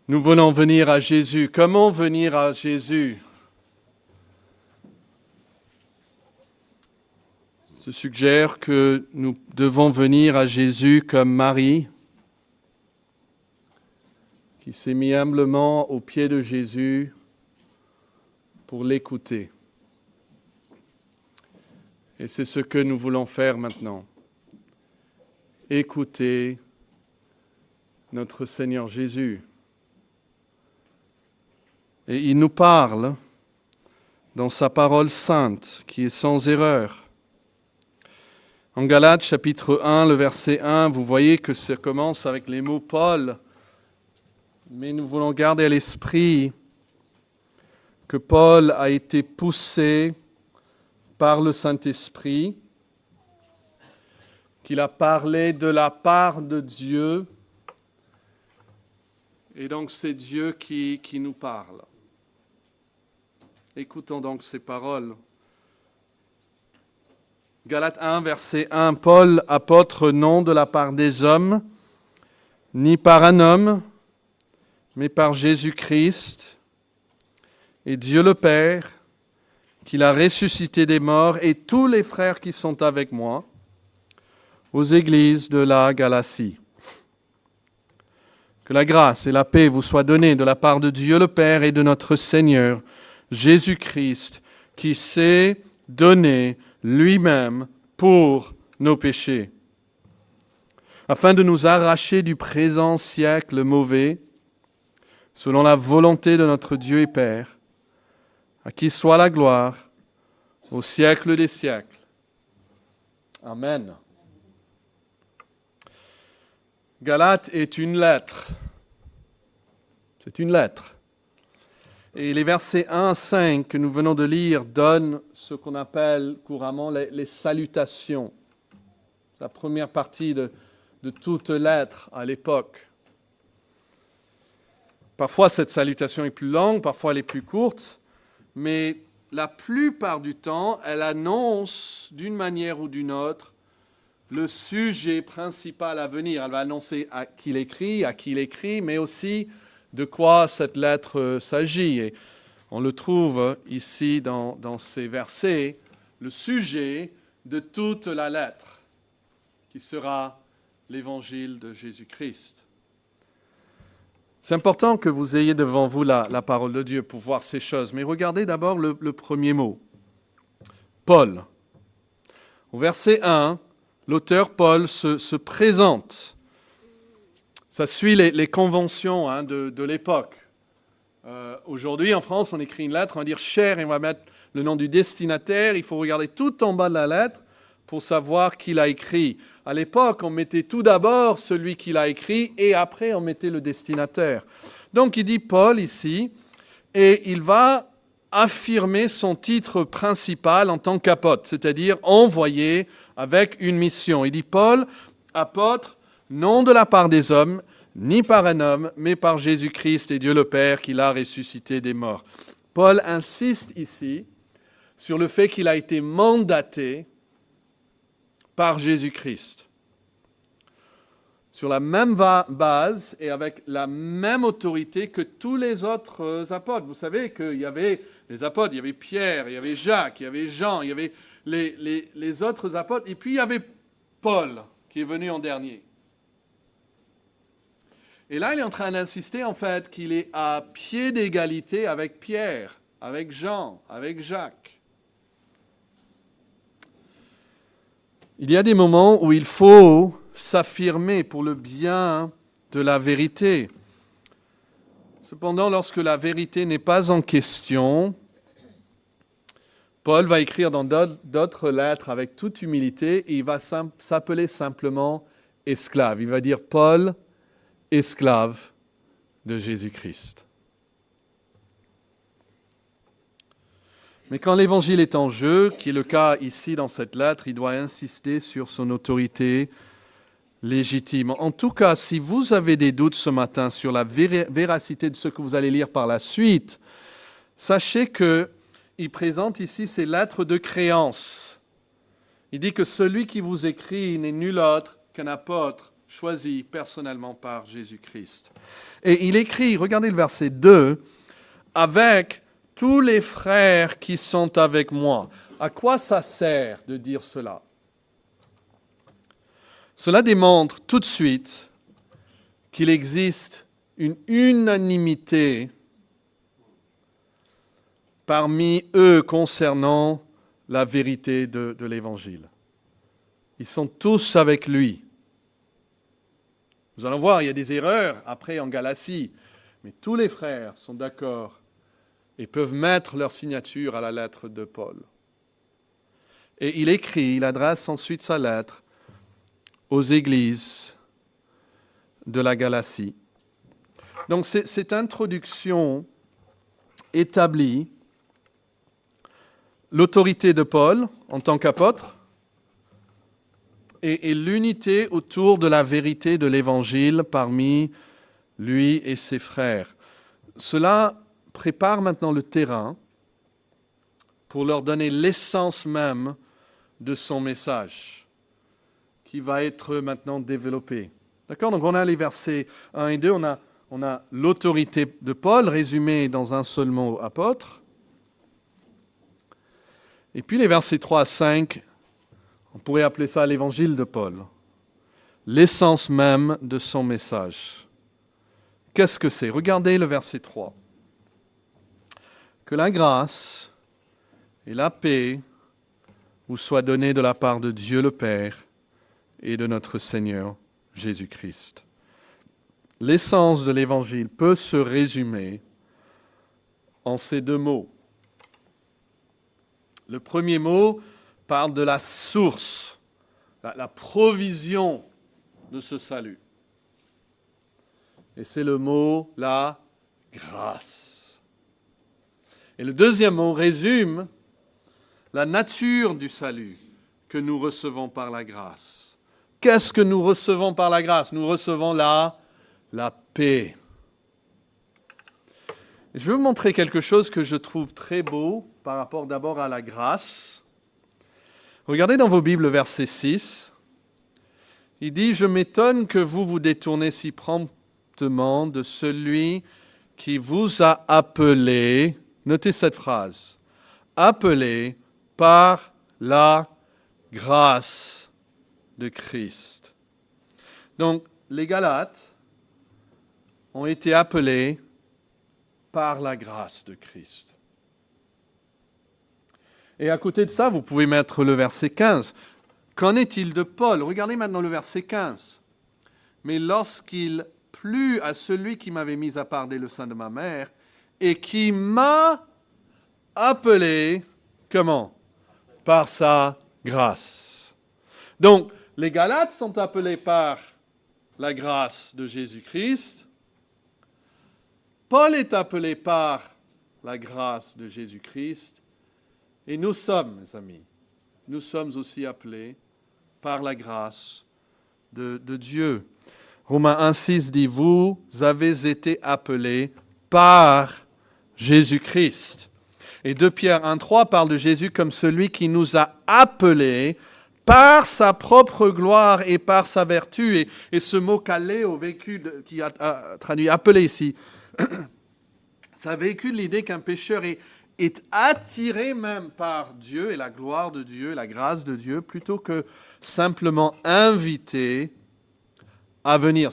Nous voulons venir à Jésus. Comment venir à Jésus? Je suggère que nous devons venir à Jésus comme Marie, qui s'est mis humblement aux pieds de Jésus pour l'écouter. Et c'est ce que nous voulons faire maintenant. Écouter notre Seigneur Jésus. Et il nous parle dans sa parole sainte, qui est sans erreur. En Galates, chapitre 1, le verset 1, vous voyez que ça commence avec les mots Paul, mais nous voulons garder à l'esprit que Paul a été poussé par le Saint-Esprit, qu'il a parlé de la part de Dieu, et donc c'est Dieu qui nous parle. Écoutons donc ces paroles. Galates 1, verset 1, Paul, apôtre, non de la part des hommes, ni par un homme, mais par Jésus-Christ, et Dieu le Père, qui l'a ressuscité des morts, et tous les frères qui sont avec moi, aux églises de la Galatie. Que la grâce et la paix vous soient données de la part de Dieu le Père et de notre Seigneur, Jésus-Christ, qui s'est donné lui-même pour nos péchés, afin de nous arracher du présent siècle mauvais, selon la volonté de notre Dieu et Père, à qui soit la gloire au siècle des siècles. Amen. Galates est une lettre. C'est une lettre. Et les versets 1 à 5 que nous venons de lire donnent ce qu'on appelle couramment les salutations. C'est la première partie de toute lettre à l'époque. Parfois, cette salutation est plus longue, parfois elle est plus courte, mais la plupart du temps, elle annonce d'une manière ou d'une autre le sujet principal à venir. Elle va annoncer à qui il écrit, mais aussi de quoi cette lettre s'agit. Et on le trouve ici dans ces versets, le sujet de toute la lettre, qui sera l'évangile de Jésus-Christ. C'est important que vous ayez devant vous la parole de Dieu pour voir ces choses, mais regardez d'abord le premier mot, Paul. Au verset 1, l'auteur Paul se présente. Ça suit les conventions de l'époque. Aujourd'hui, en France, on écrit une lettre, on va dire « cher » et on va mettre le nom du destinataire. Il faut regarder tout en bas de la lettre pour savoir qui l'a écrit. À l'époque, on mettait tout d'abord celui qui l'a écrit et après, on mettait le destinataire. Donc, il dit Paul ici, et il va affirmer son titre principal en tant qu'apôtre, c'est-à-dire envoyé avec une mission. Il dit Paul, apôtre, non de la part des hommes, ni par un homme, mais par Jésus-Christ et Dieu le Père qui l'a ressuscité des morts. Paul insiste ici sur le fait qu'il a été mandaté par Jésus-Christ. Sur la même base et avec la même autorité que tous les autres apôtres. Vous savez qu'il y avait les apôtres, il y avait Pierre, il y avait Jacques, il y avait Jean, il y avait les autres apôtres, et puis il y avait Paul qui est venu en dernier. Et là, il est en train d'insister, en fait, qu'il est à pied d'égalité avec Pierre, avec Jean, avec Jacques. Il y a des moments où il faut s'affirmer pour le bien de la vérité. Cependant, lorsque la vérité n'est pas en question, Paul va écrire dans d'autres lettres avec toute humilité et il va s'appeler simplement esclave. Il va dire Paul, esclave de Jésus-Christ. Mais quand l'évangile est en jeu, qui est le cas ici dans cette lettre, il doit insister sur son autorité légitime. En tout cas, si vous avez des doutes ce matin sur la véracité de ce que vous allez lire par la suite, sachez qu'il présente ici ses lettres de créance. Il dit que celui qui vous écrit n'est nul autre qu'un apôtre choisi personnellement par Jésus-Christ. Et il écrit, regardez le verset 2, « Avec tous les frères qui sont avec moi ». À quoi ça sert de dire cela? Cela démontre tout de suite qu'il existe une unanimité parmi eux concernant la vérité de l'Évangile. Ils sont tous avec lui. Nous allons voir, il y a des erreurs après en Galatie, mais tous les frères sont d'accord et peuvent mettre leur signature à la lettre de Paul. Et il écrit, il adresse ensuite sa lettre aux églises de la Galatie. Donc cette introduction établit l'autorité de Paul en tant qu'apôtre et l'unité autour de la vérité de l'Évangile parmi lui et ses frères. Cela prépare maintenant le terrain pour leur donner l'essence même de son message, qui va être maintenant développé. D'accord? Donc on a les versets 1 et 2, on a l'autorité de Paul résumée dans un seul mot, apôtre. Et puis les versets 3 à 5, on pourrait appeler ça l'évangile de Paul, l'essence même de son message. Qu'est-ce que c'est? Regardez le verset 3. Que la grâce et la paix vous soient données de la part de Dieu le Père et de notre Seigneur Jésus-Christ. L'essence de l'évangile peut se résumer en ces deux mots. Le premier mot parle de la source, la provision de ce salut. Et c'est le mot la grâce. Et le deuxième mot résume la nature du salut que nous recevons par la grâce. Qu'est-ce que nous recevons par la grâce? Nous recevons la paix. Et je veux vous montrer quelque chose que je trouve très beau par rapport d'abord à la grâce. Regardez dans vos Bibles le verset 6. Il dit « Je m'étonne que vous vous détournez si promptement de celui qui vous a appelé. » Notez cette phrase. « Appelé par la grâce de Christ. » Donc, les Galates ont été appelés par la grâce de Christ. Et à côté de ça, vous pouvez mettre le verset 15. Qu'en est-il de Paul? Regardez maintenant le verset 15. « Mais lorsqu'il plut à celui qui m'avait mis à part dès le sein de ma mère et qui m'a appelé, comment? Par sa grâce. » Donc, les Galates sont appelés par la grâce de Jésus-Christ. Paul est appelé par la grâce de Jésus-Christ. Et nous sommes, mes amis, nous sommes aussi appelés par la grâce de Dieu. Romains 1,6 dit « Vous avez été appelés par Jésus-Christ. » Et 2 Pierre 1,3 parle de Jésus comme celui qui nous a appelés par sa propre gloire et par sa vertu. Et ce mot « kaleo » qui a traduit « appelé » ici, ça véhicule l'idée qu'un pécheur est attiré même par Dieu et la gloire de Dieu, la grâce de Dieu, plutôt que simplement invité à venir.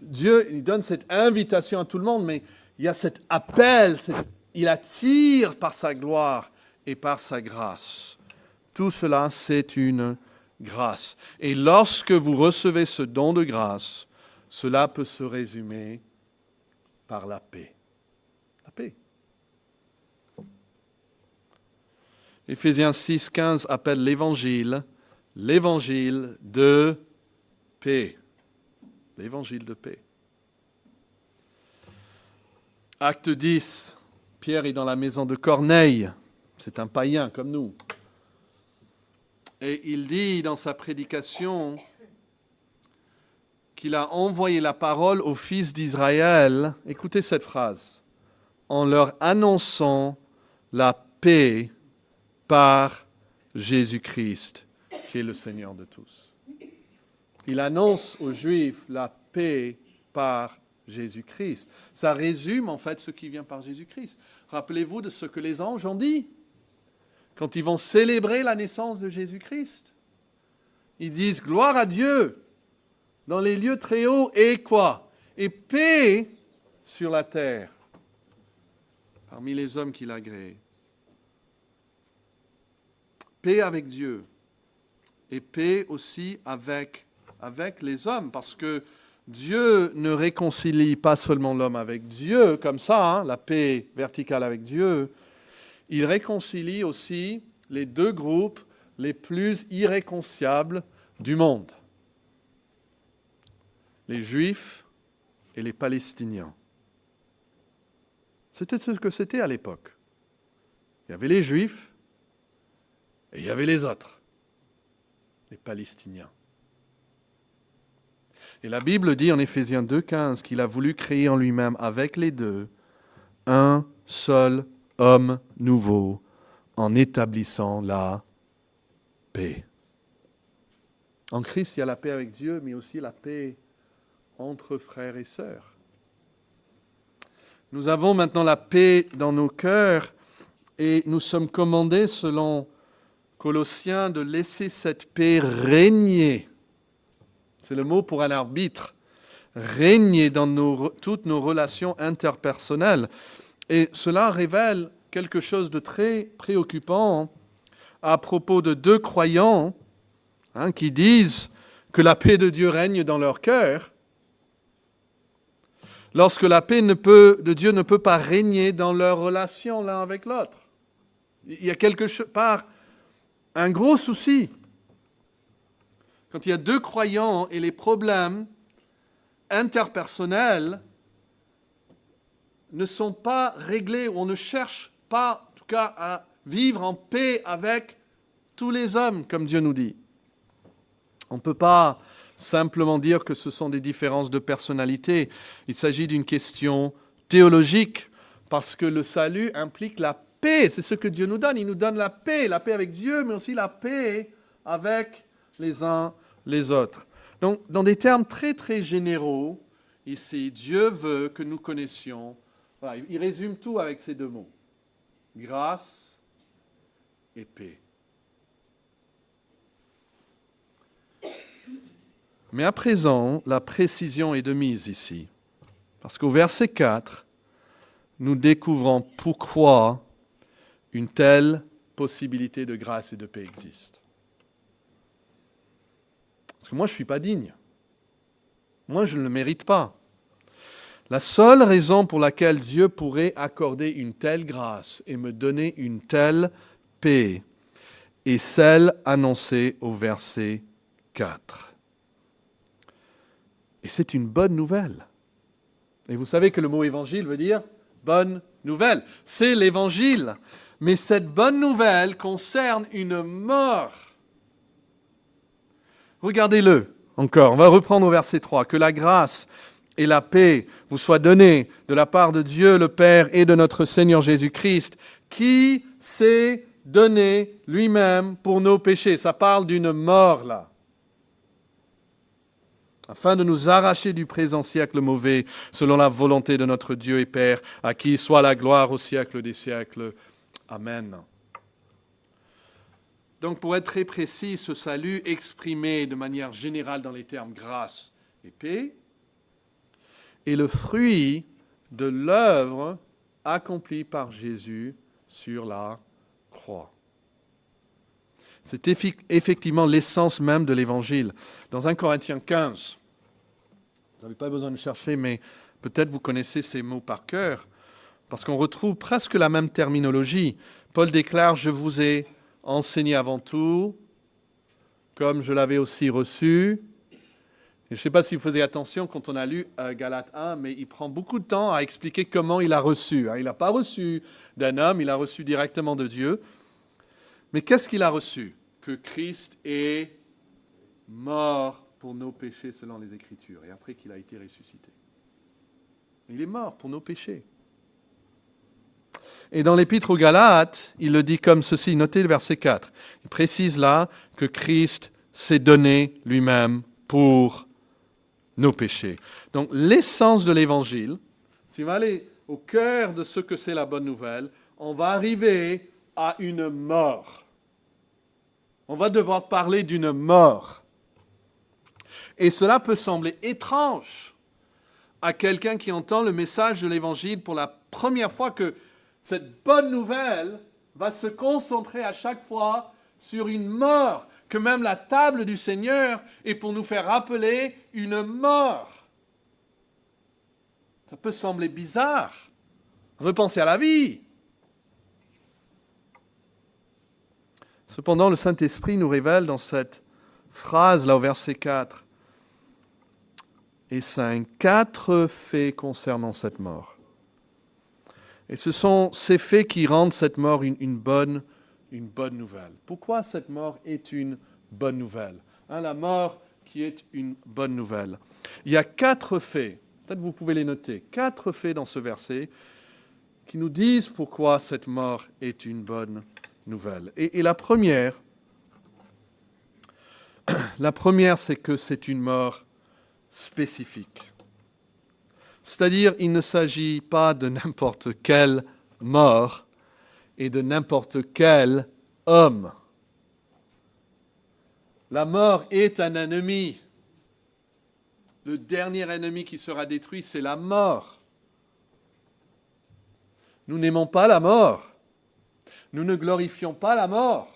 Dieu il donne cette invitation à tout le monde, mais il y a cet appel, il attire par sa gloire et par sa grâce. Tout cela, c'est une grâce. Et lorsque vous recevez ce don de grâce, cela peut se résumer par la paix. La paix. Éphésiens 6,15 appelle l'évangile de paix. L'évangile de paix. Acte 10, Pierre est dans la maison de Corneille. C'est un païen comme nous. Et il dit dans sa prédication qu'il a envoyé la parole aux fils d'Israël. Écoutez cette phrase. En leur annonçant la paix par Jésus-Christ, qui est le Seigneur de tous. Il annonce aux Juifs la paix par Jésus-Christ. Ça résume en fait ce qui vient par Jésus-Christ. Rappelez-vous de ce que les anges ont dit quand ils vont célébrer la naissance de Jésus-Christ. Ils disent gloire à Dieu dans les lieux très hauts et quoi? Et paix sur la terre parmi les hommes qu'il a créés. Paix avec Dieu et paix aussi avec les hommes, parce que Dieu ne réconcilie pas seulement l'homme avec Dieu, comme ça, la paix verticale avec Dieu, il réconcilie aussi les deux groupes les plus irréconciliables du monde, les Juifs et les Palestiniens. C'était ce que c'était à l'époque. Il y avait les Juifs et il y avait les autres, les Palestiniens. Et la Bible dit en Éphésiens 2,15 qu'il a voulu créer en lui-même, avec les deux, un seul homme nouveau, en établissant la paix. En Christ, il y a la paix avec Dieu, mais aussi la paix entre frères et sœurs. Nous avons maintenant la paix dans nos cœurs et nous sommes commandés, selon Colossiens, de laisser cette paix régner. C'est le mot pour un arbitre. Régner dans toutes nos relations interpersonnelles. Et cela révèle quelque chose de très préoccupant à propos de deux croyants qui disent que la paix de Dieu règne dans leur cœur, lorsque la paix de Dieu ne peut pas régner dans leur relation l'un avec l'autre. Il y a quelque part un gros souci. Quand il y a deux croyants et les problèmes interpersonnels ne sont pas réglés, ou on ne cherche pas, en tout cas, à vivre en paix avec tous les hommes, comme Dieu nous dit. On ne peut pas simplement dire que ce sont des différences de personnalité. Il s'agit d'une question théologique, parce que le salut implique la paix. C'est ce que Dieu nous donne. Il nous donne la paix avec Dieu, mais aussi la paix avec les uns les autres. Donc, dans des termes très, très généraux, ici, Dieu veut que nous connaissions. Voilà, il résume tout avec ces deux mots. Grâce et paix. Mais à présent, la précision est de mise ici. Parce qu'au verset 4, nous découvrons pourquoi une telle possibilité de grâce et de paix existe. Parce que moi, je ne suis pas digne. Moi, je ne le mérite pas. La seule raison pour laquelle Dieu pourrait accorder une telle grâce et me donner une telle paix est celle annoncée au verset 4. Et c'est une bonne nouvelle. Et vous savez que le mot évangile veut dire bonne nouvelle. C'est l'évangile. Mais cette bonne nouvelle concerne une mort. Regardez-le encore. On va reprendre au verset 3. Que la grâce et la paix vous soient données de la part de Dieu le Père et de notre Seigneur Jésus-Christ, qui s'est donné lui-même pour nos péchés. Ça parle d'une mort là. Afin de nous arracher du présent siècle mauvais, selon la volonté de notre Dieu et Père, à qui soit la gloire au siècle des siècles. Amen. Donc, pour être très précis, ce salut exprimé de manière générale dans les termes grâce et paix est le fruit de l'œuvre accomplie par Jésus sur la croix. C'est effectivement l'essence même de l'Évangile. Dans 1 Corinthiens 15, vous n'avez pas besoin de chercher, mais peut-être vous connaissez ces mots par cœur, parce qu'on retrouve presque la même terminologie. Paul déclare « Je vous ai enseigné avant tout, comme je l'avais aussi reçu ». Je ne sais pas si vous faisiez attention quand on a lu Galates 1, mais il prend beaucoup de temps à expliquer comment il a reçu. Il n'a pas reçu d'un homme, il a reçu directement de Dieu. Mais qu'est-ce qu'il a reçu? Que Christ est mort pour nos péchés selon les Écritures, et après qu'il a été ressuscité. Il est mort pour nos péchés. Et dans l'Épître aux Galates, il le dit comme ceci, notez le verset 4. Il précise là que Christ s'est donné lui-même pour nos péchés. Donc l'essence de l'Évangile, si on va aller au cœur de ce que c'est la bonne nouvelle, on va arriver à une mort. On va devoir parler d'une mort. Et cela peut sembler étrange à quelqu'un qui entend le message de l'Évangile pour la première fois, que cette bonne nouvelle va se concentrer à chaque fois sur une mort, que même la table du Seigneur est pour nous faire rappeler une mort. Ça peut sembler bizarre. On veut penser à la vie. Cependant, le Saint-Esprit nous révèle dans cette phrase, là au verset 4 et 5, 4 faits concernant cette mort. Et ce sont ces faits qui rendent cette mort une bonne nouvelle. Pourquoi cette mort est une bonne nouvelle ? La mort qui est une bonne nouvelle. Il y a 4 faits, peut-être vous pouvez les noter, 4 faits dans ce verset qui nous disent pourquoi cette mort est une bonne nouvelle. Et la première, c'est que c'est une mort spécifique. C'est-à-dire, il ne s'agit pas de n'importe quelle mort et de n'importe quel homme. La mort est un ennemi. Le dernier ennemi qui sera détruit, c'est la mort. Nous n'aimons pas la mort. Nous ne glorifions pas la mort.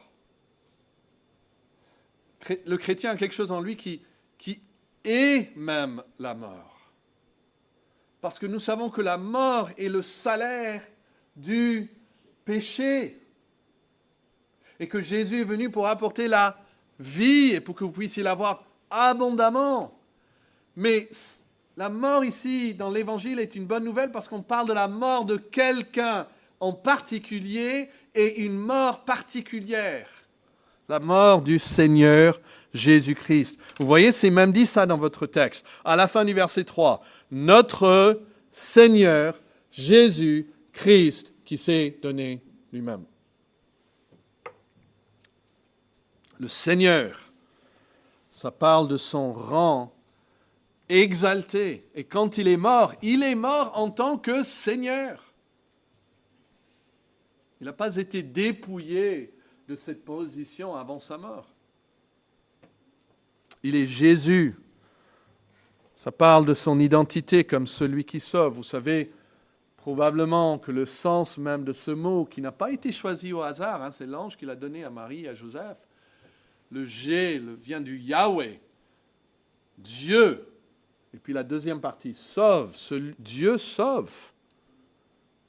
Le chrétien a quelque chose en lui qui est même la mort. Parce que nous savons que la mort est le salaire du péché. Et que Jésus est venu pour apporter la vie et pour que vous puissiez l'avoir abondamment. Mais la mort ici, dans l'Évangile, est une bonne nouvelle parce qu'on parle de la mort de quelqu'un en particulier et une mort particulière. La mort du Seigneur Jésus-Christ. Vous voyez, c'est même dit ça dans votre texte. À la fin du verset 3, notre Seigneur Jésus-Christ qui s'est donné lui-même. Le Seigneur, ça parle de son rang exalté. Et quand il est mort en tant que Seigneur. Il n'a pas été dépouillé de cette position avant sa mort. Il est Jésus. Ça parle de son identité comme celui qui sauve. Vous savez probablement que le sens même de ce mot, qui n'a pas été choisi au hasard, c'est l'ange qui l'a donné à Marie et à Joseph. Le G vient du Yahweh, Dieu. Et puis la deuxième partie, sauve. Dieu sauve.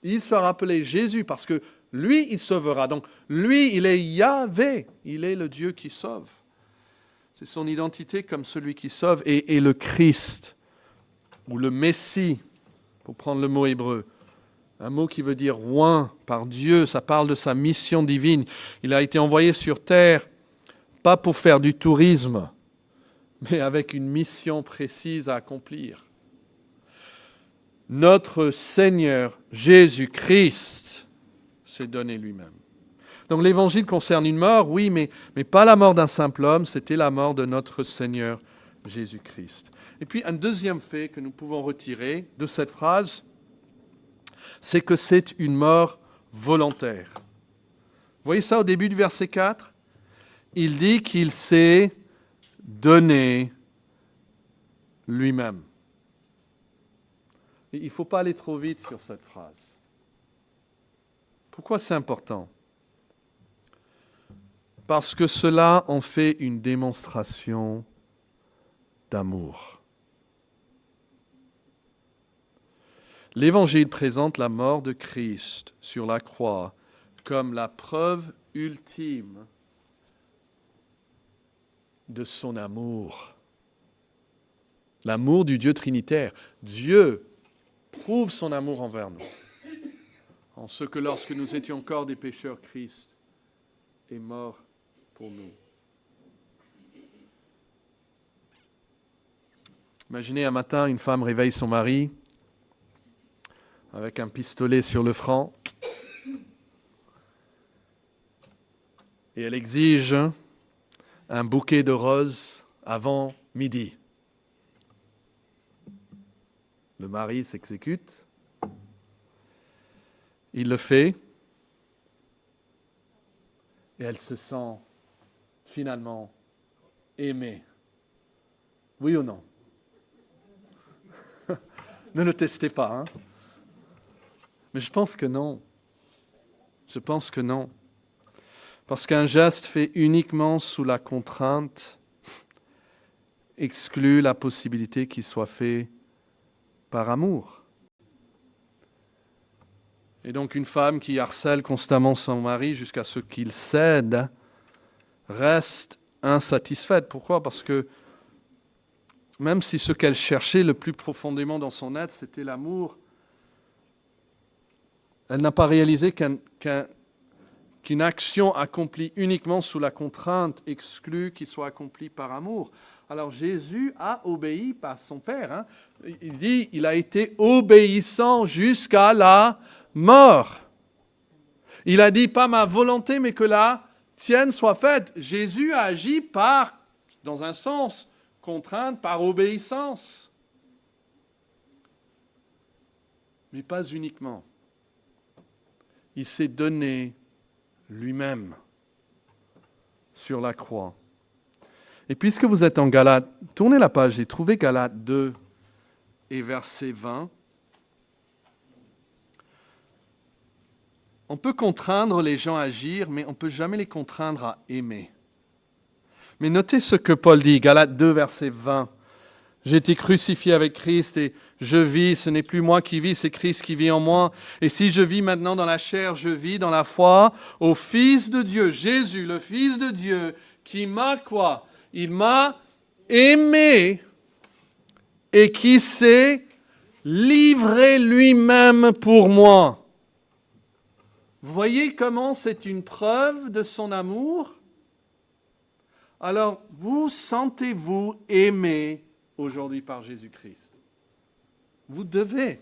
Il sera appelé Jésus parce que lui, il sauvera. Donc, lui, il est Yahvé. Il est le Dieu qui sauve. C'est son identité comme celui qui sauve. Et le Christ, ou le Messie, pour prendre le mot hébreu, un mot qui veut dire oint par Dieu, ça parle de sa mission divine. Il a été envoyé sur terre, pas pour faire du tourisme, mais avec une mission précise à accomplir. Notre Seigneur Jésus-Christ s'est donné lui-même. Donc l'Évangile concerne une mort, oui, mais pas la mort d'un simple homme, c'était la mort de notre Seigneur Jésus-Christ. Et puis un deuxième fait que nous pouvons retirer de cette phrase, c'est que c'est une mort volontaire. Vous voyez ça au début du verset 4 ? Il dit qu'il s'est donné lui-même. Et il ne faut pas aller trop vite sur cette phrase. Pourquoi c'est important ? Parce que cela en fait une démonstration d'amour. L'Évangile présente la mort de Christ sur la croix comme la preuve ultime de son amour. L'amour du Dieu trinitaire. Dieu prouve son amour envers nous. En ce que lorsque nous étions encore des pécheurs, Christ est mort pour nous. Imaginez un matin, une femme réveille son mari avec un pistolet sur le front et elle exige un bouquet de roses avant midi. Le mari s'exécute. Il le fait. Et elle se sent finalement aimée. Oui ou non? Ne le testez pas, hein? Mais je pense que non. Je pense que non. Parce qu'un geste fait uniquement sous la contrainte exclut la possibilité qu'il soit fait par amour. Et donc une femme qui harcèle constamment son mari jusqu'à ce qu'il cède reste insatisfaite. Pourquoi? Parce que même si ce qu'elle cherchait le plus profondément dans son être, c'était l'amour, elle n'a pas réalisé qu'une action accomplie uniquement sous la contrainte exclut qu'il soit accompli par amour. Alors Jésus a obéi par son Père. Hein. Il dit, il a été obéissant jusqu'à la mort. Il a dit, pas ma volonté, mais que la tienne soit faite. Jésus a agi par, dans un sens, contrainte, par obéissance. Mais pas uniquement. Il s'est donné lui-même sur la croix. Et puisque vous êtes en Galates, tournez la page et trouvez Galates 2 et verset 20. On peut contraindre les gens à agir, mais on ne peut jamais les contraindre à aimer. Mais notez ce que Paul dit, Galates 2, verset 20. J'ai été crucifié avec Christ et je vis, ce n'est plus moi qui vis, c'est Christ qui vit en moi. Et si je vis maintenant dans la chair, je vis dans la foi au Fils de Dieu, Jésus, le Fils de Dieu, qui m'a quoi? Il m'a aimé et qui s'est livré lui-même pour moi. Vous voyez comment c'est une preuve de son amour? Alors, vous sentez-vous aimé aujourd'hui par Jésus-Christ? Vous devez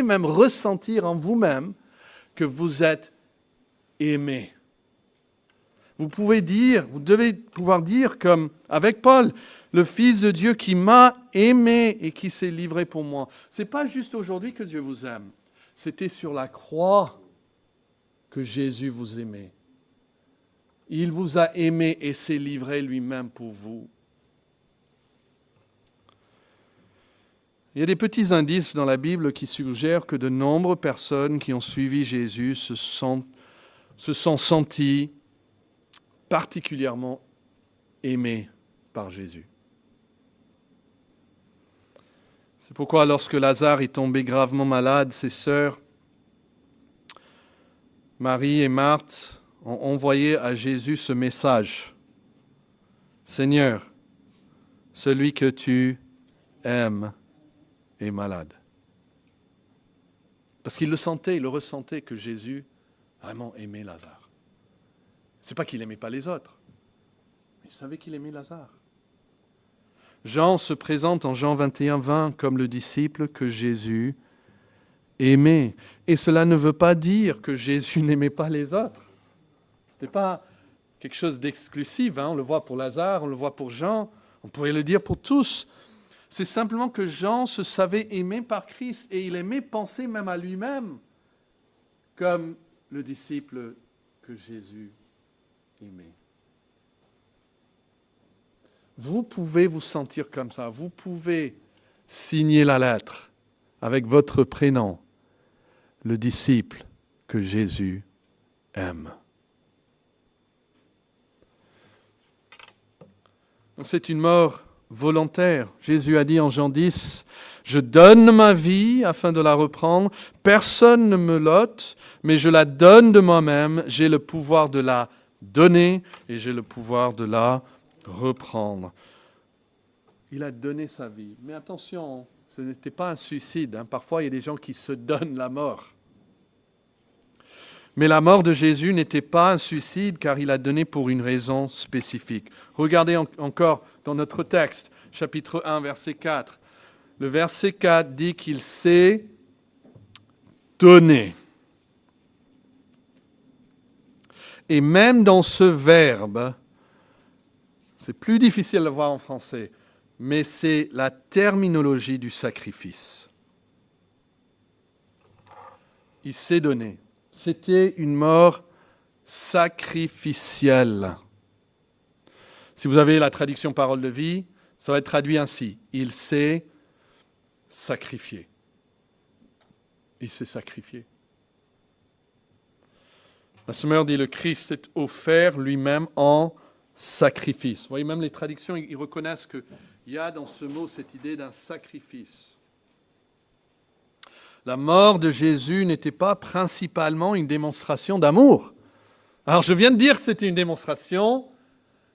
même ressentir en vous-même que vous êtes aimé. Vous devez pouvoir dire comme avec Paul, le Fils de Dieu qui m'a aimé et qui s'est livré pour moi. Ce n'est pas juste aujourd'hui que Dieu vous aime. C'était sur la croix que Jésus vous aimait. Il vous a aimé et s'est livré lui-même pour vous. Il y a des petits indices dans la Bible qui suggèrent que de nombreuses personnes qui ont suivi Jésus se sont senties particulièrement aimées par Jésus. C'est pourquoi lorsque Lazare est tombé gravement malade, ses sœurs, Marie et Marthe, ont envoyé à Jésus ce message. Seigneur, celui que tu aimes est malade. Parce qu'il le sentait, il le ressentait que Jésus vraiment aimait Lazare. Ce n'est pas qu'il n'aimait pas les autres, mais il savait qu'il aimait Lazare. Jean se présente en Jean 21, 20 comme le disciple que Jésus aimait. Et cela ne veut pas dire que Jésus n'aimait pas les autres. Ce n'était pas quelque chose d'exclusif. On le voit pour Lazare, on le voit pour Jean, on pourrait le dire pour tous. C'est simplement que Jean se savait aimé par Christ et il aimait penser même à lui-même comme le disciple que Jésus aimait. Vous pouvez vous sentir comme ça. Vous pouvez signer la lettre avec votre prénom, le disciple que Jésus aime. Donc c'est une mort volontaire. Jésus a dit en Jean 10, « Je donne ma vie afin de la reprendre. Personne ne me l'ôte, mais je la donne de moi-même. J'ai le pouvoir de la donner et j'ai le pouvoir de la reprendre. » Il a donné sa vie. Mais attention, ce n'était pas un suicide. Parfois, il y a des gens qui se donnent la mort. Mais la mort de Jésus n'était pas un suicide car il a donné pour une raison spécifique. Regardez encore dans notre texte, chapitre 1, verset 4. Le verset 4 dit qu'il s'est donné. Et même dans ce verbe, C'est plus difficile de le voir en français, mais c'est la terminologie du sacrifice. Il s'est donné. C'était une mort sacrificielle. Si vous avez la traduction parole de vie, ça va être traduit ainsi. Il s'est sacrifié. Il s'est sacrifié. La Semeur dit, le Christ s'est offert lui-même en sacrifice. Vous voyez, même les traductions, ils reconnaissent qu'il y a dans ce mot cette idée d'un sacrifice. La mort de Jésus n'était pas principalement une démonstration d'amour. Alors, je viens de dire que c'était une démonstration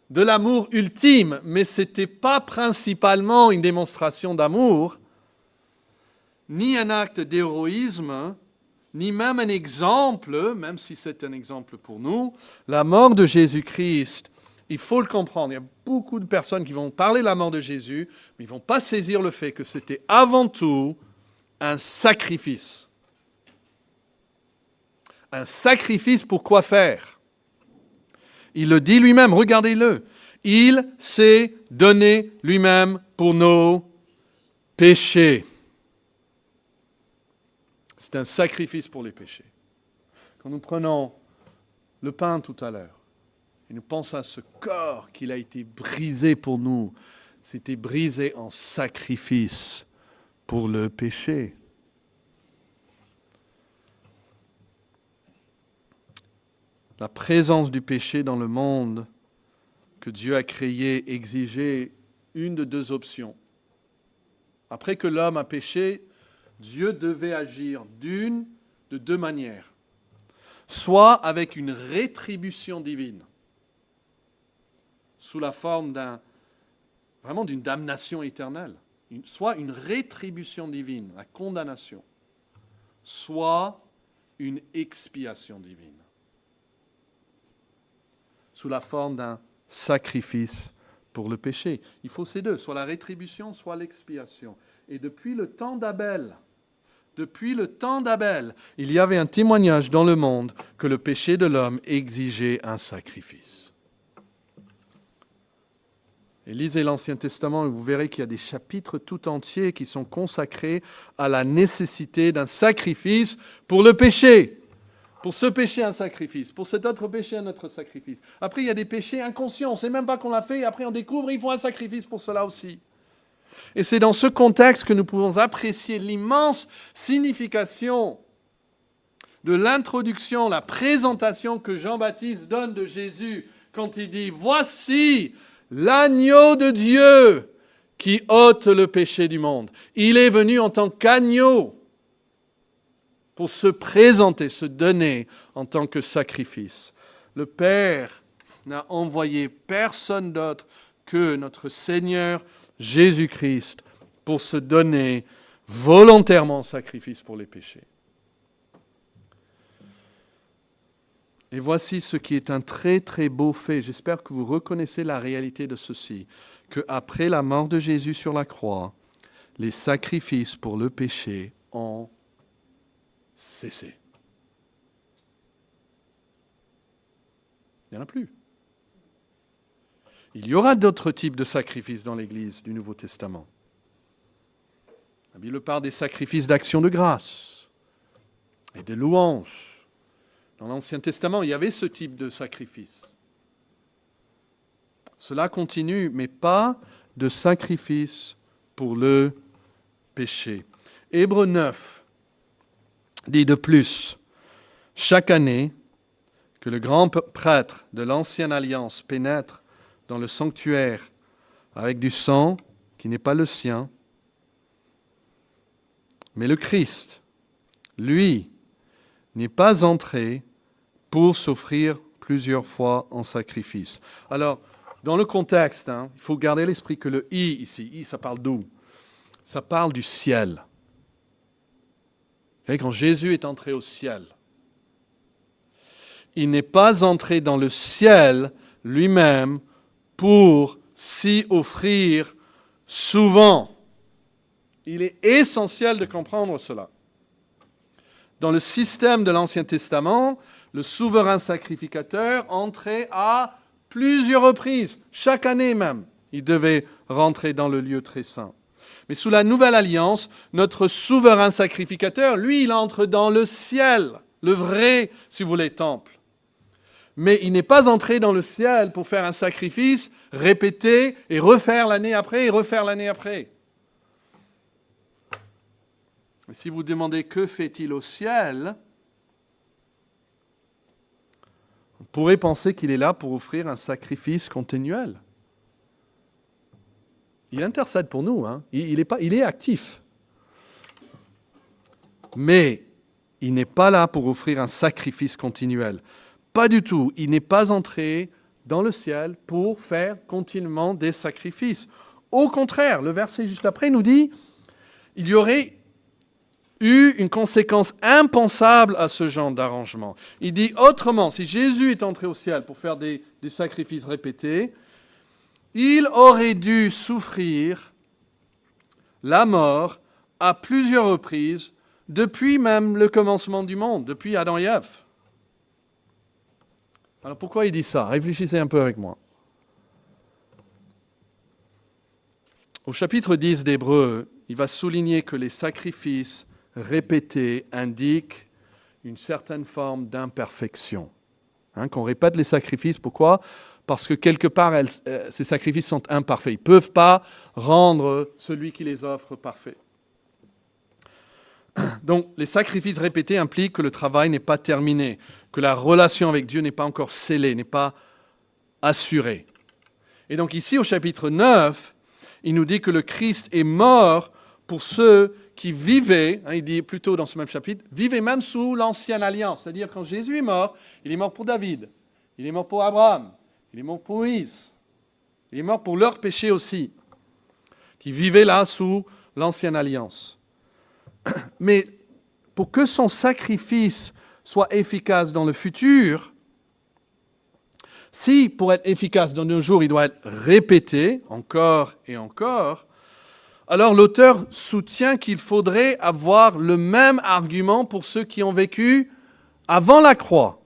de l'amour ultime, mais ce n'était pas principalement une démonstration d'amour, ni un acte d'héroïsme, ni même un exemple, même si c'est un exemple pour nous. La mort de Jésus-Christ, il faut le comprendre. Il y a beaucoup de personnes qui vont parler de la mort de Jésus, mais ils ne vont pas saisir le fait que c'était avant tout un sacrifice. Un sacrifice pour quoi faire? Il le dit lui-même, regardez-le. Il s'est donné lui-même pour nos péchés. C'est un sacrifice pour les péchés. Quand nous prenons le pain tout à l'heure, et nous pensons à ce corps qu'il a été brisé pour nous, c'était brisé en sacrifice pour le péché. La présence du péché dans le monde que Dieu a créé exigeait une de deux options. Après que l'homme a péché, Dieu devait agir de deux manières. Soit avec une rétribution divine, sous la forme vraiment d'une damnation éternelle, soit une rétribution divine, la condamnation, soit une expiation divine, sous la forme d'un sacrifice pour le péché. Il faut ces deux, soit la rétribution, soit l'expiation. Et depuis le temps d'Abel, il y avait un témoignage dans le monde que le péché de l'homme exigeait un sacrifice. Et lisez l'Ancien Testament et vous verrez qu'il y a des chapitres tout entiers qui sont consacrés à la nécessité d'un sacrifice pour le péché. Pour ce péché, un sacrifice. Pour cet autre péché, un autre sacrifice. Après, il y a des péchés inconscients. On ne sait même pas qu'on l'a fait et après on découvre qu'il faut un sacrifice pour cela aussi. Et c'est dans ce contexte que nous pouvons apprécier l'immense signification de l'introduction, la présentation que Jean-Baptiste donne de Jésus quand il dit « Voici l'agneau de Dieu qui ôte le péché du monde. Il est venu en tant qu'agneau pour se présenter, se donner en tant que sacrifice. Le Père n'a envoyé personne d'autre que notre Seigneur Jésus-Christ pour se donner volontairement en sacrifice pour les péchés. Et voici ce qui est un très très beau fait. J'espère que vous reconnaissez la réalité de ceci, qu'après la mort de Jésus sur la croix, les sacrifices pour le péché ont cessé. Il n'y en a plus. Il y aura d'autres types de sacrifices dans l'Église du Nouveau Testament. La Bible parle des sacrifices d'action de grâce et de louange. Dans l'Ancien Testament, il y avait ce type de sacrifice. Cela continue, mais pas de sacrifice pour le péché. Hébreux 9 dit de plus, chaque année que le grand prêtre de l'Ancienne Alliance pénètre dans le sanctuaire avec du sang qui n'est pas le sien, mais le Christ, lui, n'est pas entré pour s'offrir plusieurs fois en sacrifice. Alors, dans le contexte, il faut garder à l'esprit que le « i » ici, « i » ça parle d'où? Ça parle du ciel. Et quand Jésus est entré au ciel, il n'est pas entré dans le ciel lui-même pour s'y offrir souvent. Il est essentiel de comprendre cela. Dans le système de l'Ancien Testament, le souverain sacrificateur entrait à Plusieurs reprises, chaque année même, il devait rentrer dans le lieu très saint. Mais sous la nouvelle alliance, notre souverain sacrificateur, lui, il entre dans le ciel, le vrai, si vous voulez, temple. Mais il n'est pas entré dans le ciel pour faire un sacrifice, répéter et refaire l'année après et refaire l'année après. Mais si vous demandez que fait-il au ciel, on pourrait penser qu'il est là pour offrir un sacrifice continuel. Il intercède pour nous, hein. Il est actif. Mais il n'est pas là pour offrir un sacrifice continuel. Pas du tout. Il n'est pas entré dans le ciel pour faire continuellement des sacrifices. Au contraire, le verset juste après nous dit il y aurait eu une conséquence impensable à ce genre d'arrangement. Il dit autrement, si Jésus est entré au ciel pour faire des sacrifices répétés, il aurait dû souffrir la mort à plusieurs reprises depuis même le commencement du monde, depuis Adam et Ève. Alors pourquoi il dit ça? Réfléchissez un peu avec moi. Au chapitre 10 d'Hébreux, il va souligner que les sacrifices répétés indiquent une certaine forme d'imperfection. Qu'on répète les sacrifices, pourquoi? Parce que quelque part, ces sacrifices sont imparfaits. Ils ne peuvent pas rendre celui qui les offre parfait. Donc, les sacrifices répétés impliquent que le travail n'est pas terminé, que la relation avec Dieu n'est pas encore scellée, n'est pas assurée. Et donc ici, au chapitre 9, il nous dit que le Christ est mort pour ceux qui vivaient, il dit plutôt dans ce même chapitre, vivaient même sous l'ancienne alliance. C'est-à-dire quand Jésus est mort, il est mort pour David, il est mort pour Abraham, il est mort pour Moïse, il est mort pour leurs péchés aussi, qui vivaient là sous l'ancienne alliance. Mais pour que son sacrifice soit efficace dans le futur, si pour être efficace dans nos jours, il doit être répété encore et encore, alors l'auteur soutient qu'il faudrait avoir le même argument pour ceux qui ont vécu avant la croix.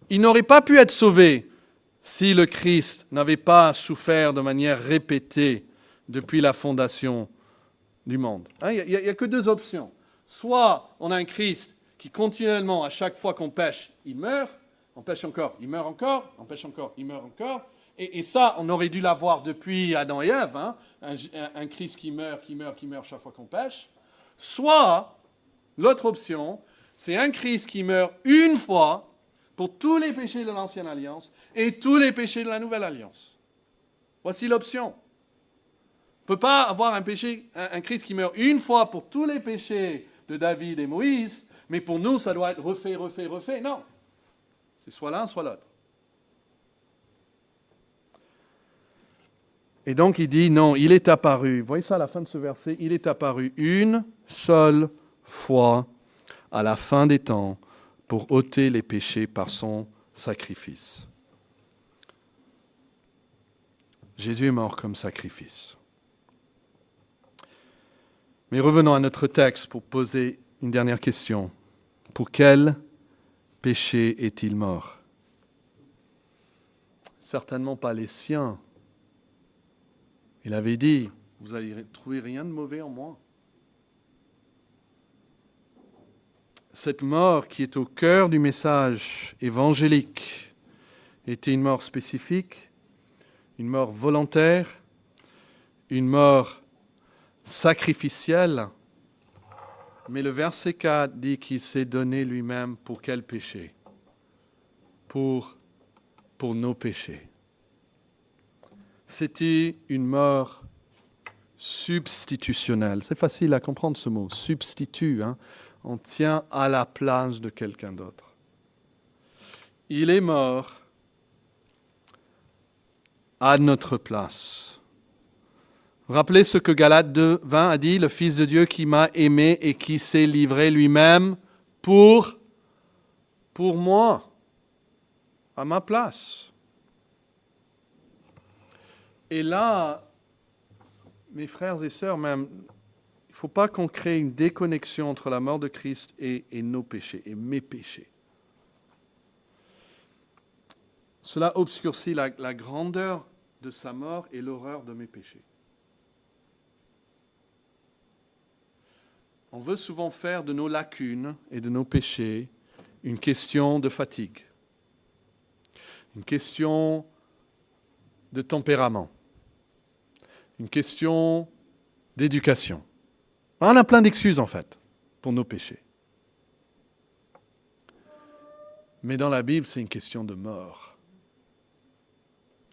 Ils n'auraient pas pu être sauvés si le Christ n'avait pas souffert de manière répétée depuis la fondation du monde. Il n'y a que deux options. Soit on a un Christ qui continuellement, à chaque fois qu'on pêche, il meurt, on pêche encore, il meurt encore, on pêche encore, il meurt encore. Et ça, on aurait dû l'avoir depuis Adam et Ève, un Christ qui meurt chaque fois qu'on pêche. Soit, l'autre option, c'est un Christ qui meurt une fois pour tous les péchés de l'Ancienne Alliance et tous les péchés de la Nouvelle Alliance. Voici l'option. On ne peut pas avoir un Christ qui meurt une fois pour tous les péchés de David et Moïse, mais pour nous, ça doit être refait. Non. C'est soit l'un, soit l'autre. Et donc, il dit, non, il est apparu. Vous voyez ça à la fin de ce verset? Il est apparu une seule fois à la fin des temps pour ôter les péchés par son sacrifice. Jésus est mort comme sacrifice. Mais revenons à notre texte pour poser une dernière question. Pour quel péché est-il mort? Certainement pas les siens. Il avait dit, vous n'allez trouver rien de mauvais en moi. Cette mort qui est au cœur du message évangélique était une mort spécifique, une mort volontaire, une mort sacrificielle. Mais le verset 4 dit qu'il s'est donné lui-même pour quel péché? Pour nos péchés. C'était une mort substitutionnelle. C'est facile à comprendre ce mot, substitut. On tient à la place de quelqu'un d'autre. Il est mort à notre place. Rappelez ce que Galates 2:20 a dit, le Fils de Dieu qui m'a aimé et qui s'est livré lui-même pour moi, à ma place. Et là, mes frères et sœurs, même, il ne faut pas qu'on crée une déconnexion entre la mort de Christ et nos péchés, et mes péchés. Cela obscurcit la grandeur de sa mort et l'horreur de mes péchés. On veut souvent faire de nos lacunes et de nos péchés une question de fatigue, une question de tempérament, une question d'éducation. On a plein d'excuses en fait pour nos péchés. Mais dans la Bible, c'est une question de mort.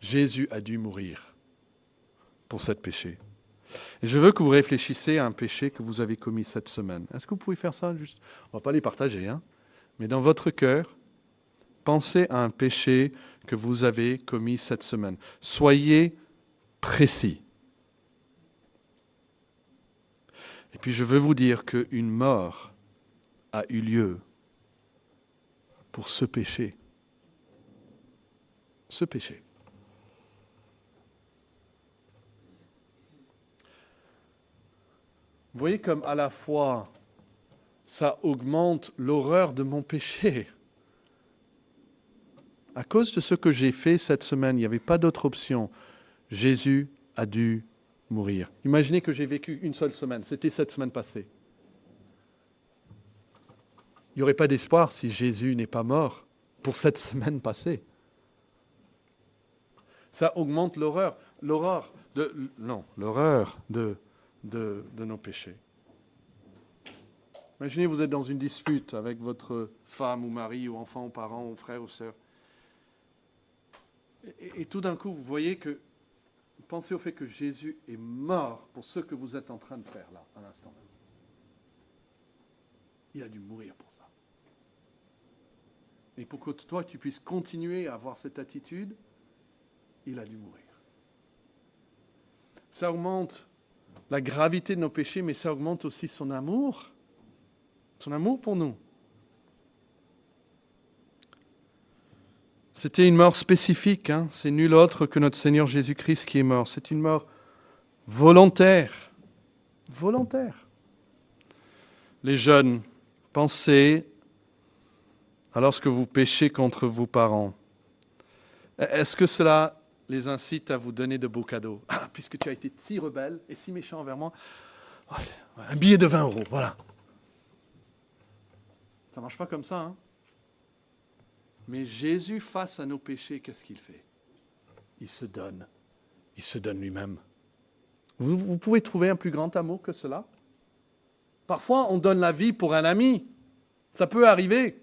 Jésus a dû mourir pour ce péché. Et je veux que vous réfléchissiez à un péché que vous avez commis cette semaine. Est-ce que vous pouvez faire ça juste? On ne va pas les partager, hein? Mais dans votre cœur, pensez à un péché que vous avez commis cette semaine. Soyez précis. Et puis je veux vous dire qu'une mort a eu lieu pour ce péché. Ce péché. Vous voyez comme à la fois ça augmente l'horreur de mon péché. À cause de ce que j'ai fait cette semaine, il n'y avait pas d'autre option. Jésus a dû mourir. Imaginez que j'ai vécu une seule semaine. C'était cette semaine passée. Il n'y aurait pas d'espoir si Jésus n'est pas mort pour cette semaine passée. Ça augmente l'horreur de nos péchés. Imaginez, vous êtes dans une dispute avec votre femme ou mari ou enfant ou parent ou frère ou sœur. Et tout d'un coup, vous voyez que, pensez au fait que Jésus est mort pour ce que vous êtes en train de faire là, à l'instant même. Il a dû mourir pour ça. Et pour que toi, tu puisses continuer à avoir cette attitude, il a dû mourir. Ça augmente la gravité de nos péchés, mais ça augmente aussi son amour pour nous. C'était une mort spécifique, hein. C'est nul autre que notre Seigneur Jésus-Christ qui est mort. C'est une mort volontaire. Volontaire. Les jeunes, pensez à lorsque vous péchez contre vos parents. Est-ce que cela les incite à vous donner de beaux cadeaux? Puisque tu as été si rebelle et si méchant envers moi, un billet de 20 €, voilà. Ça ne marche pas comme ça, hein? Mais Jésus, face à nos péchés, qu'est-ce qu'il fait? Il se donne. Il se donne lui-même. Vous pouvez trouver un plus grand amour que cela? Parfois, on donne la vie pour un ami. Ça peut arriver.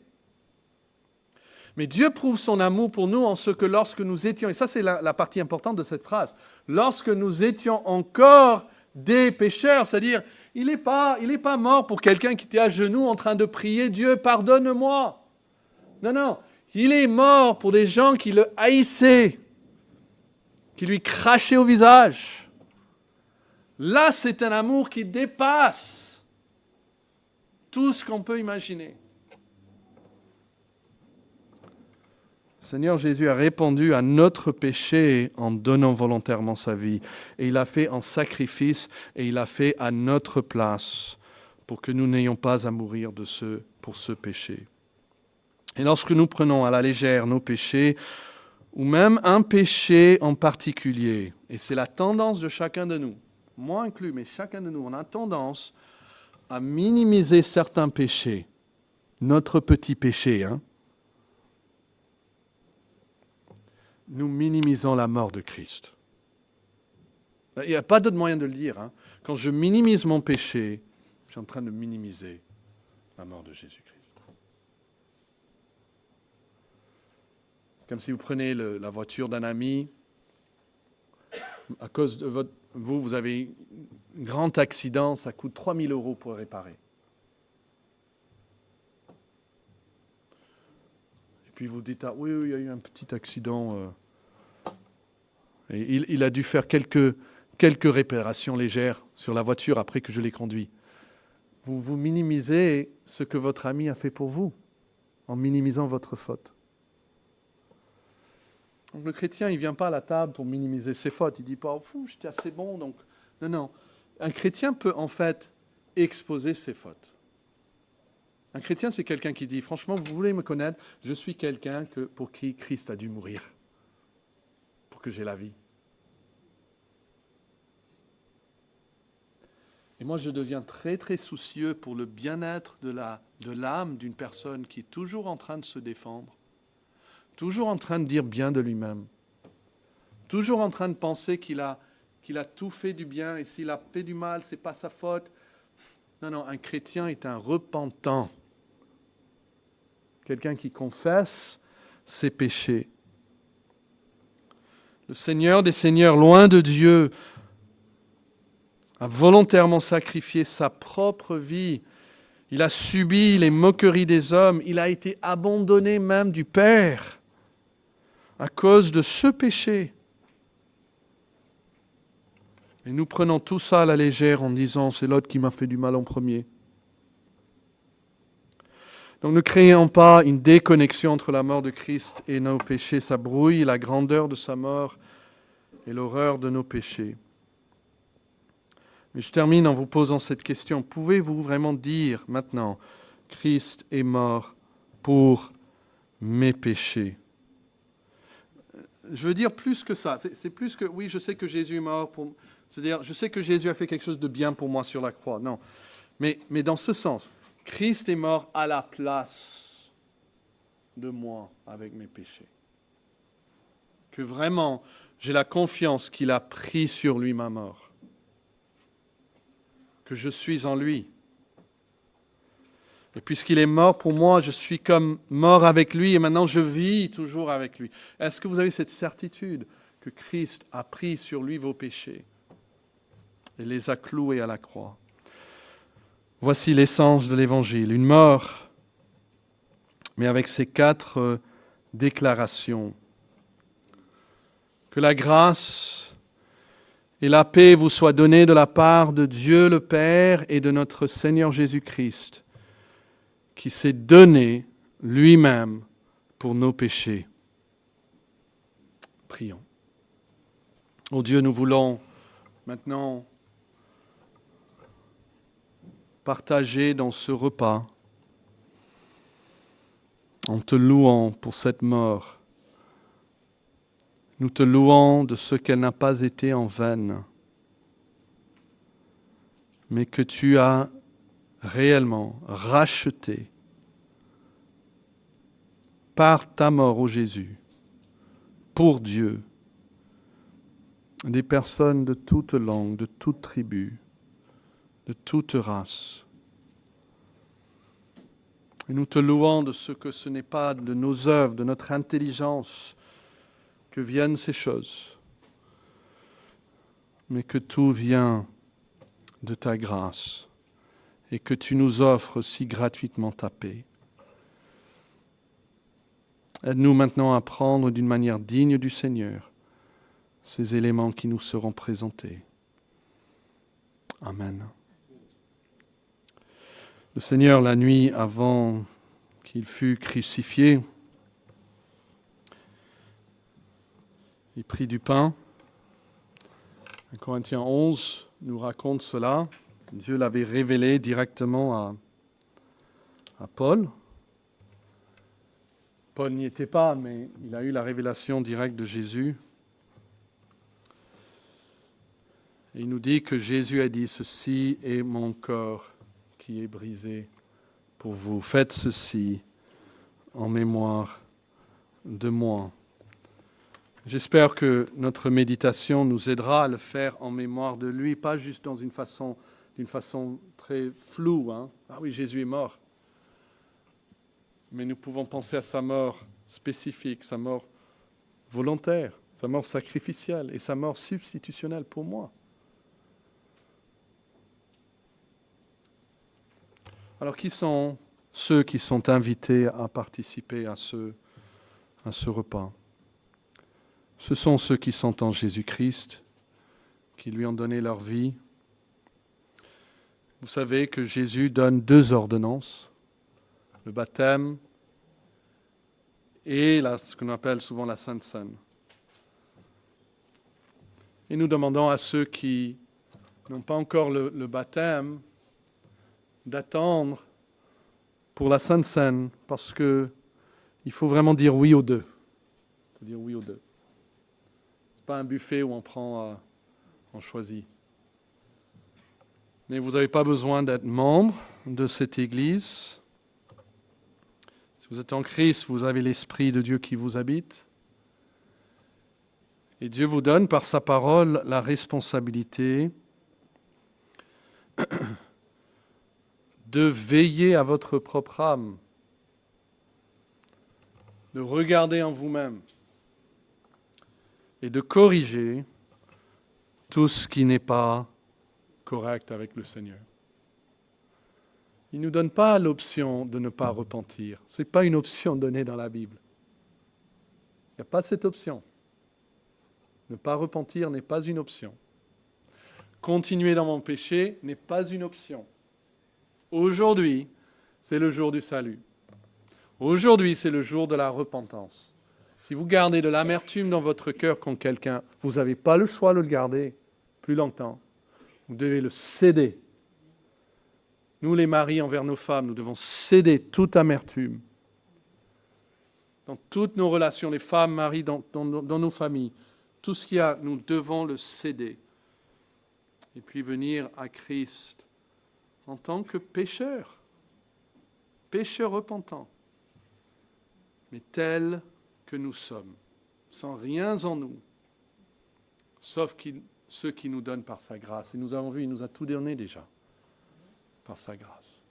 Mais Dieu prouve son amour pour nous en ce que lorsque nous étions, et ça c'est la partie importante de cette phrase, lorsque nous étions encore des pécheurs, c'est-à-dire, il n'est pas mort pour quelqu'un qui était à genoux en train de prier, Dieu, pardonne-moi. Non, il est mort pour des gens qui le haïssaient, qui lui crachaient au visage. Là, c'est un amour qui dépasse tout ce qu'on peut imaginer. Seigneur Jésus a répondu à notre péché en donnant volontairement sa vie. Et il l'a fait en sacrifice et il l'a fait à notre place pour que nous n'ayons pas à mourir pour ce péché. Et lorsque nous prenons à la légère nos péchés, ou même un péché en particulier, et c'est la tendance de chacun de nous, moi inclus, mais chacun de nous, on a tendance à minimiser certains péchés, notre petit péché, hein. Nous minimisons la mort de Christ. Il n'y a pas d'autre moyen de le dire, hein. Quand je minimise mon péché, je suis en train de minimiser la mort de Jésus-Christ. C'est comme si vous prenez la voiture d'un ami, à cause de vous avez un grand accident, ça coûte 3 000 € pour réparer. Puis vous dites, oui, il y a eu un petit accident. Et il a dû faire quelques réparations légères sur la voiture après que je l'ai conduit. Vous minimisez ce que votre ami a fait pour vous, en minimisant votre faute. Donc le chrétien, il ne vient pas à la table pour minimiser ses fautes. Il ne dit pas, j'étais assez bon, donc... Non. Un chrétien peut en fait exposer ses fautes. Un chrétien, c'est quelqu'un qui dit, franchement, vous voulez me connaître, je suis quelqu'un pour qui Christ a dû mourir. pour que j'aie la vie. Et moi, je deviens très, très soucieux pour le bien-être de l'âme d'une personne qui est toujours en train de se défendre, toujours en train de dire bien de lui-même, toujours en train de penser qu'il a tout fait du bien et s'il a fait du mal, ce n'est pas sa faute. Non, un chrétien est un repentant. Quelqu'un qui confesse ses péchés. Le Seigneur des Seigneurs, loin de Dieu, a volontairement sacrifié sa propre vie. Il a subi les moqueries des hommes. Il a été abandonné même du Père à cause de ce péché. Et nous prenons tout ça à la légère en disant « c'est l'autre qui m'a fait du mal en premier ». Donc ne créons pas une déconnexion entre la mort de Christ et nos péchés. Ça brouille la grandeur de sa mort et l'horreur de nos péchés. Mais je termine en vous posant cette question. Pouvez-vous vraiment dire maintenant, Christ est mort pour mes péchés? Je veux dire plus que ça. C'est plus que, oui, je sais que Jésus est mort pour... C'est-à-dire, je sais que Jésus a fait quelque chose de bien pour moi sur la croix. Non. Mais dans ce sens, Christ est mort à la place de moi avec mes péchés. Que vraiment, j'ai la confiance qu'il a pris sur lui ma mort. Que je suis en lui. Et puisqu'il est mort pour moi, je suis comme mort avec lui et maintenant je vis toujours avec lui. Est-ce que vous avez cette certitude que Christ a pris sur lui vos péchés et les a cloués à la croix? Voici l'essence de l'Évangile, une mort, mais avec ces 4 déclarations. Que la grâce et la paix vous soient données de la part de Dieu le Père et de notre Seigneur Jésus-Christ, qui s'est donné lui-même pour nos péchés. Prions. Ô Dieu, nous voulons maintenant partager dans ce repas en te louant pour cette mort. Nous te louons de ce qu'elle n'a pas été en vain, mais que tu as réellement racheté par ta mort, ô Jésus, pour Dieu, des personnes de toute langue, de toute tribu, de toute race. Et nous te louons de ce que ce n'est pas de nos œuvres, de notre intelligence, que viennent ces choses, mais que tout vient de ta grâce et que tu nous offres si gratuitement ta paix. Aide-nous maintenant à prendre d'une manière digne du Seigneur ces éléments qui nous seront présentés. Amen. Le Seigneur, la nuit avant qu'il fût crucifié, il prit du pain. 1 Corinthiens 11 nous raconte cela. Dieu l'avait révélé directement à Paul. Paul n'y était pas, mais il a eu la révélation directe de Jésus. Et il nous dit que Jésus a dit « Ceci est mon corps qui est brisé pour vous. Faites ceci en mémoire de moi. » J'espère que notre méditation nous aidera à le faire en mémoire de lui, pas juste d'une façon très floue. Ah oui, Jésus est mort. Mais nous pouvons penser à sa mort spécifique, sa mort volontaire, sa mort sacrificielle et sa mort substitutionnelle pour moi. Alors, qui sont ceux qui sont invités à participer à ce repas? Ce sont ceux qui sont en Jésus-Christ, qui lui ont donné leur vie. Vous savez que Jésus donne 2 ordonnances, le baptême et ce qu'on appelle souvent la Sainte Seine. Et nous demandons à ceux qui n'ont pas encore le baptême d'attendre pour la Sainte Seine, parce qu'il faut vraiment dire oui aux 2. Il faut dire oui aux 2. pas un buffet où on choisit. Mais vous n'avez pas besoin d'être membre de cette Église. Si vous êtes en Christ, vous avez l'Esprit de Dieu qui vous habite. Et Dieu vous donne par sa parole la responsabilité de veiller à votre propre âme, de regarder en vous-même et de corriger tout ce qui n'est pas correct avec le Seigneur. Il ne nous donne pas l'option de ne pas repentir. Ce n'est pas une option donnée dans la Bible. Il n'y a pas cette option. Ne pas repentir n'est pas une option. Continuer dans mon péché n'est pas une option. Aujourd'hui, c'est le jour du salut. Aujourd'hui, c'est le jour de la repentance. Si vous gardez de l'amertume dans votre cœur contre quelqu'un, vous n'avez pas le choix de le garder plus longtemps. Vous devez le céder. Nous, les maris, envers nos femmes, nous devons céder toute amertume. Dans toutes nos relations, les femmes, maris, dans nos familles, tout ce qu'il y a, nous devons le céder. Et puis venir à Christ en tant que pécheur repentant, mais tel que nous sommes, sans rien en nous, sauf ce qui nous donne par sa grâce. Et nous avons vu, il nous a tout donné déjà, par sa grâce.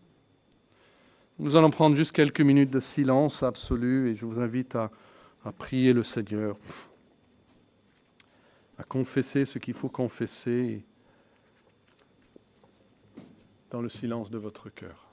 Nous allons prendre juste quelques minutes de silence absolu et je vous invite à prier le Seigneur, à confesser ce qu'il faut confesser dans le silence de votre cœur.